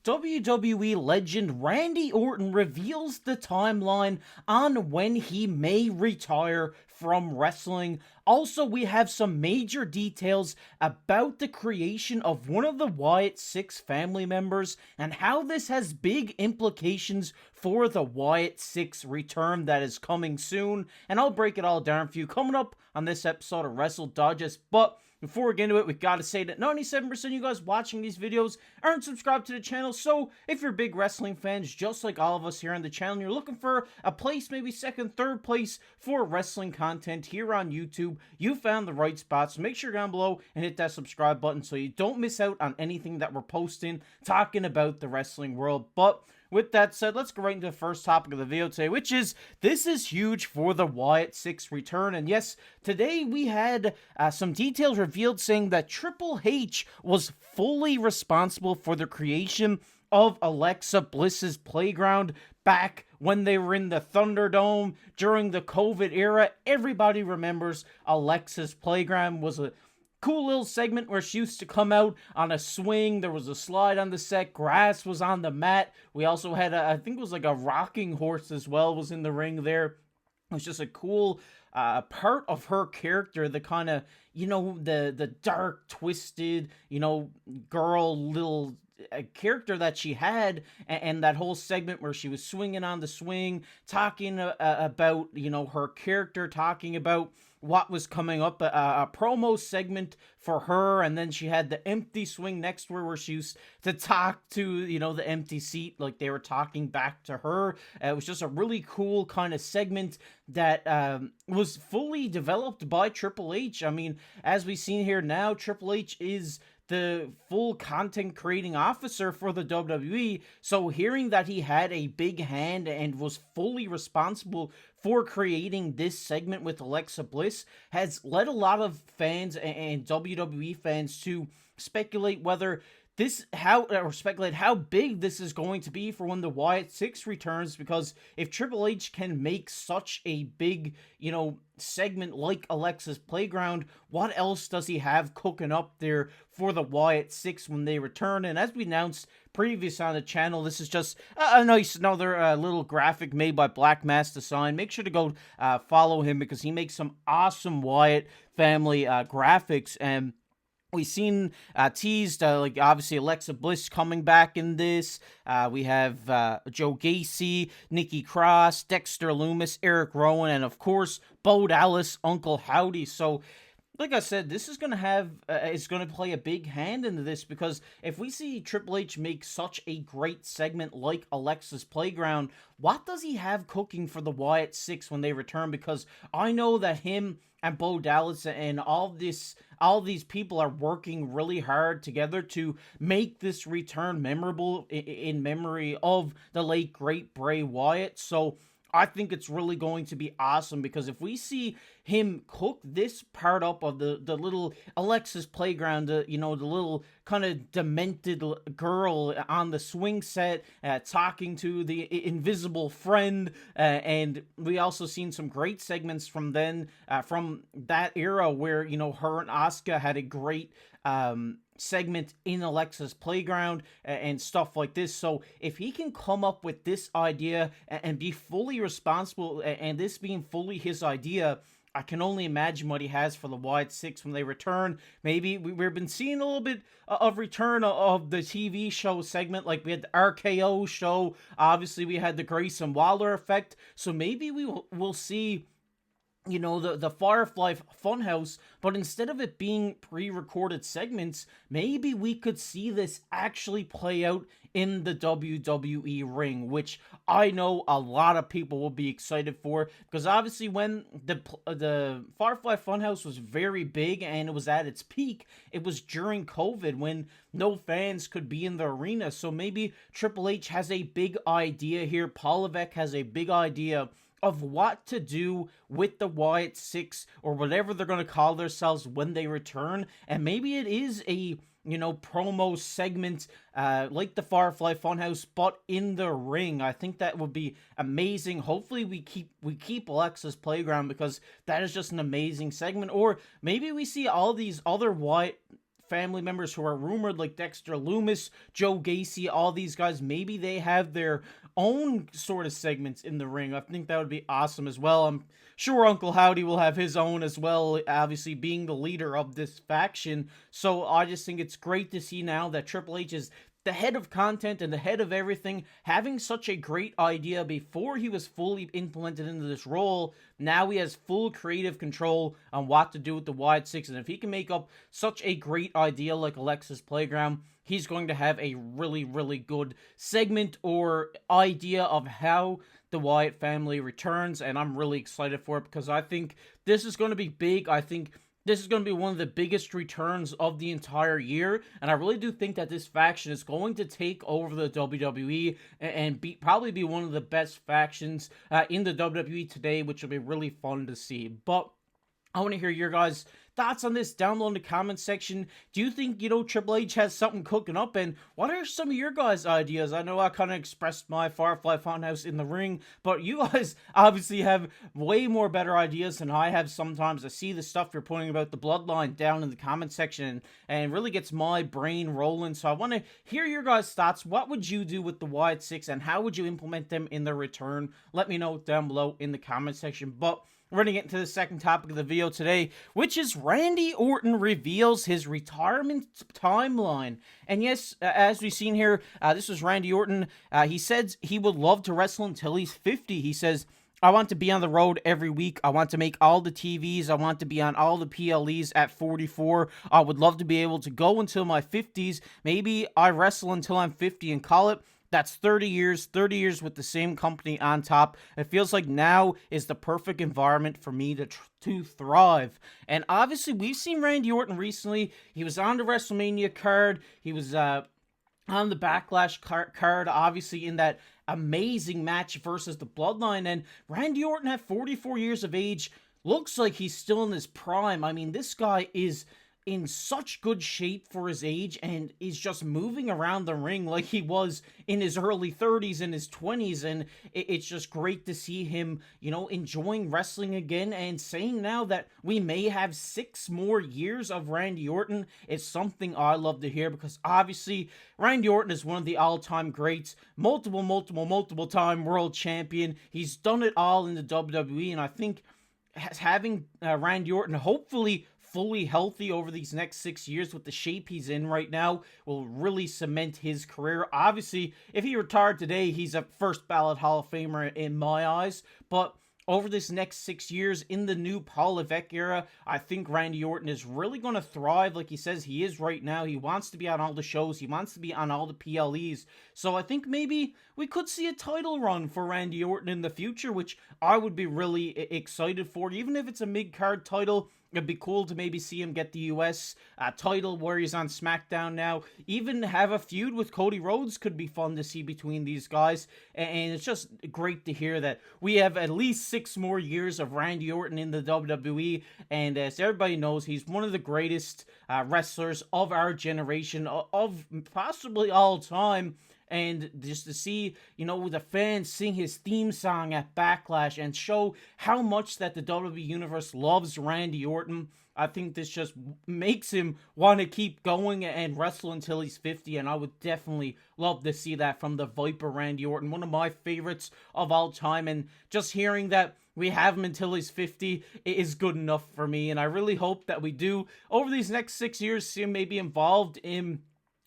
WWE legend Randy Orton reveals the timeline on when he may retire from wrestling. Also, we have some major details about the creation of one of the Wyatt Six family members and how this has big implications for the Wyatt Six return that is coming soon. And I'll break it all down for you coming up on this episode of Wrestle Digest. But before we get into it, we gotta say that 97% of you guys watching these videos aren't subscribed to the channel, so if you're big wrestling fans, just like all of us here on the channel, you're looking for a place, maybe second, third place for wrestling content here on YouTube, you found the right spot, so make sure you're down below and hit that subscribe button so you don't miss out on anything that we're posting, talking about the wrestling world. But with that said, let's go right into the first topic of the video today, which is, this is huge for the Wyatt Six return. And yes, today we had some details revealed saying that Triple H was fully responsible for the creation of Alexa Bliss's playground back when they were in the Thunderdome during the COVID era. Everybody remembers Alexa's playground was a cool little segment where she used to come out on a swing. There was a slide on the set. Grass was on the mat. We also had I think it was like a rocking horse as well was in the ring there. It was just a cool part of her character, the kind of, you know, the dark, twisted, you know, girl little character that she had, and that whole segment where she was swinging on the swing, talking about, you know, her character, talking about what was coming up, a promo segment for her, and then she had the empty swing next to her where she used to talk to, you know, the empty seat like they were talking back to her. It was just a really cool kind of segment that was fully developed by Triple H. I mean, as we've seen here now, Triple H is the full content creating officer for the WWE, so hearing that he had a big hand and was fully responsible for creating this segment with Alexa Bliss has led a lot of fans and WWE fans to speculate whether speculate how big this is going to be for when the Wyatt Six returns, because if Triple H can make such a big, you know, segment like Alexa's playground, what else does he have cooking up there for the Wyatt Six when they return? And as we announced previous on the channel, this is just a nice another little graphic made by Black Mass Design. Make sure to go follow him because he makes some awesome Wyatt family graphics. And we've seen teased, like, obviously, Alexa Bliss coming back in this. We have Joe Gacy, Nikki Cross, Dexter Lumis, Eric Rowan, and, of course, Bo Dallas, Uncle Howdy. So, like I said, this is going to have, is going to play a big hand into this, because if we see Triple H make such a great segment like Alexa's Playground, what does he have cooking for the Wyatt Six when they return? Because I know that him and Bo Dallas and all these people are working really hard together to make this return memorable in memory of the late great Bray Wyatt. So I think it's really going to be awesome, because if we see him cook this part up of the little Alexa's Playground, you know, the little kind of demented girl on the swing set, talking to the invisible friend, and we also seen some great segments from then, from that era where, you know, her and Asuka had a great segment in Alexa's Playground and stuff like this. So if he can come up with this idea and be fully responsible, and this being fully his idea, I can only imagine what he has for the Wyatt Six when they return. Maybe we've been seeing a little bit of return of the TV show segment, like we had the RKO show. Obviously, we had the Grayson Waller effect. So maybe we'll see, you know, the Firefly funhouse, but instead of it being pre-recorded segments, maybe we could see this actually play out in the WWE ring, which I know a lot of people will be excited for, because obviously when the Firefly funhouse was very big and it was at its peak, it was during COVID when no fans could be in the arena. So maybe Triple H has a big idea here. Paul Levesque has a big idea of what to do with the Wyatt Six, or whatever they're going to call themselves when they return. And maybe it is a, you know, promo segment like the Firefly Funhouse, but in the ring. I think that would be amazing. Hopefully we keep Alexa's Playground, because that is just an amazing segment. Or maybe we see all these other Wyatt family members who are rumored, like Dexter, Lumis, Joe Gacy, all these guys, maybe they have their own sort of segments in the ring. I think that would be awesome as well. I'm sure Uncle Howdy will have his own as well, obviously being the leader of this faction. So I just think it's great to see now that Triple H is the head of content and the head of everything, having such a great idea before he was fully implemented into this role. Now he has full creative control on what to do with the Wyatt Six, and if he can make up such a great idea like Alexa's Playground, he's going to have a really, really good segment or idea of how the Wyatt family returns, and I'm really excited for it because I think this is going to be big. I think this is going to be one of the biggest returns of the entire year, and I really do think that this faction is going to take over the WWE and probably be one of the best factions in the WWE today, which will be really fun to see. But I want to hear your guys' thoughts on this down below in the comment section. Do you think, Triple H has something cooking up? And what are some of your guys' ideas? I know I kind of expressed my Firefly Funhouse in the ring, but you guys obviously have way more better ideas than I have sometimes. I see the stuff you're putting about the bloodline down in the comment section, and it really gets my brain rolling. So I want to hear your guys' thoughts. What would you do with the Wyatt Six, and how would you implement them in their return? Let me know down below in the comment section. But we're going to get into the second topic of the video today, which is Randy Orton reveals his retirement timeline. And yes, as we've seen here, this was Randy Orton. He says he would love to wrestle until he's 50. He says, I want to be on the road every week. I want to make all the TVs. I want to be on all the PLEs at 44. I would love to be able to go until my 50s. Maybe I wrestle until I'm 50 and call it. That's 30 years with the same company on top. It feels like now is the perfect environment for me to thrive. And obviously, we've seen Randy Orton recently. He was on the Wrestlemania card. He was on the Backlash card, obviously in that amazing match versus the Bloodline. And Randy Orton at 44 years of age looks like he's still in his prime. I mean, this guy is in such good shape for his age and is just moving around the ring like he was in his early 30s and his 20s, and it's just great to see him, enjoying wrestling again and saying now that we may have 6 more years of Randy Orton. It's something I love to hear because obviously Randy Orton is one of the all-time greats, multiple time world champion. He's done it all in the WWE, and I think having Randy Orton hopefully fully healthy over these next 6 years with the shape he's in right now will really cement his career. Obviously, if he retired today, he's a first ballot Hall of Famer in my eyes, but over this next 6 years in the new Paul Levesque era, I think Randy Orton is really going to thrive like he says he is right now. He wants to be on all the shows. He wants to be on all the PLEs. So I think maybe we could see a title run for Randy Orton in the future, which I would be really excited for. Even if it's a mid-card title, it'd be cool to maybe see him get the US title where he's on SmackDown now. Even have a feud with Cody Rhodes could be fun to see between these guys. And it's just great to hear that we have at least 6 more years of Randy Orton in the WWE. And as everybody knows, he's one of the greatest wrestlers of our generation, of possibly all time. And just to see, the fans sing his theme song at Backlash and show how much that the WWE Universe loves Randy Orton, I think this just makes him want to keep going and wrestle until he's 50, and I would definitely love to see that from the Viper Randy Orton, one of my favorites of all time, and just hearing that we have him until he's 50 is good enough for me, and I really hope that we do, over these next 6 years, see him maybe involved in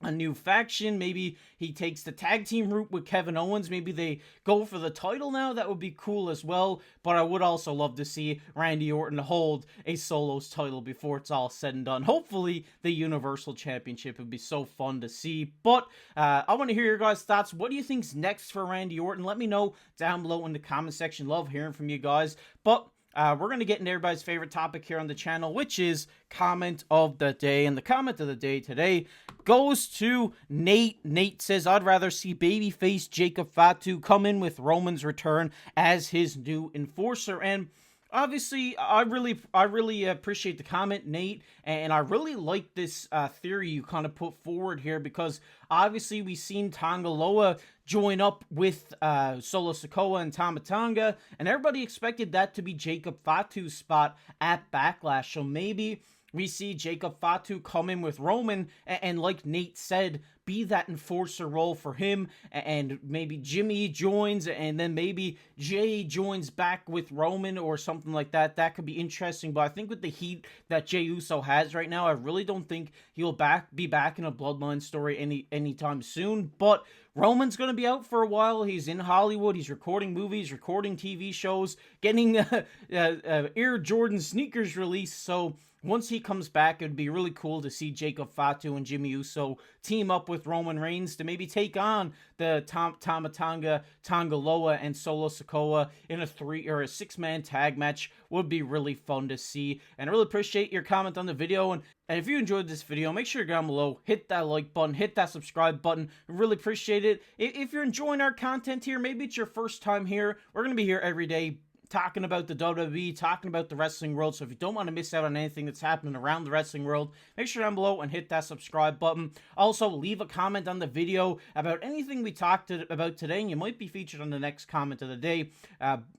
a new faction. Maybe he takes the tag team route with Kevin Owens. Maybe they go for the title now. That would be cool as well. But I would also love to see Randy Orton hold a solos title before it's all said and done. Hopefully the Universal Championship would be so fun to see. But I want to hear your guys' thoughts. What do you think's next for Randy Orton? Let me know down below in the comment section. Love hearing from you guys. But we're going to get into everybody's favorite topic here on the channel, which is comment of the day. And the comment of the day today goes to Nate. Nate says, I'd rather see babyface Jacob Fatu come in with Roman's return as his new enforcer. And obviously, I really appreciate the comment, Nate, and I really like this theory you kind of put forward here, because obviously we've seen Tonga Loa join up with Solo Sikoa and Tama Tonga, and everybody expected that to be Jacob Fatu's spot at Backlash. So maybe we see Jacob Fatu come in with Roman, and like Nate said, be that enforcer role for him, and maybe Jimmy joins, and then maybe Jay joins back with Roman or something like that. That could be interesting, but I think with the heat that Jey Uso has right now, I really don't think he'll be back in a Bloodline story anytime soon, but Roman's going to be out for a while. He's in Hollywood. He's recording movies, recording TV shows, getting Air Jordan sneakers released, so once he comes back, it would be really cool to see Jacob Fatu and Jimmy Uso team up with Roman Reigns to maybe take on the Tama Tonga, Tonga Loa, and Solo Sikoa in a 3 or a 6-man tag match. Would be really fun to see. And I really appreciate your comment on the video. And if you enjoyed this video, make sure to go down below, hit that like button, hit that subscribe button. I really appreciate it. If you're enjoying our content here, maybe it's your first time here, we're going to be here every day, talking about the WWE, talking about the wrestling world. So if you don't want to miss out on anything that's happening around the wrestling world, make sure down below and hit that subscribe button. Also, leave a comment on the video about anything we talked about today, and you might be featured on the next comment of the day.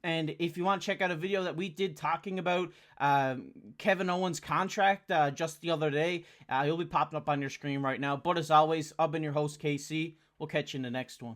And if you want to check out a video that we did talking about Kevin Owens' contract just the other day, he'll be popping up on your screen right now. But as always, I've been your host, KC. We'll catch you in the next one.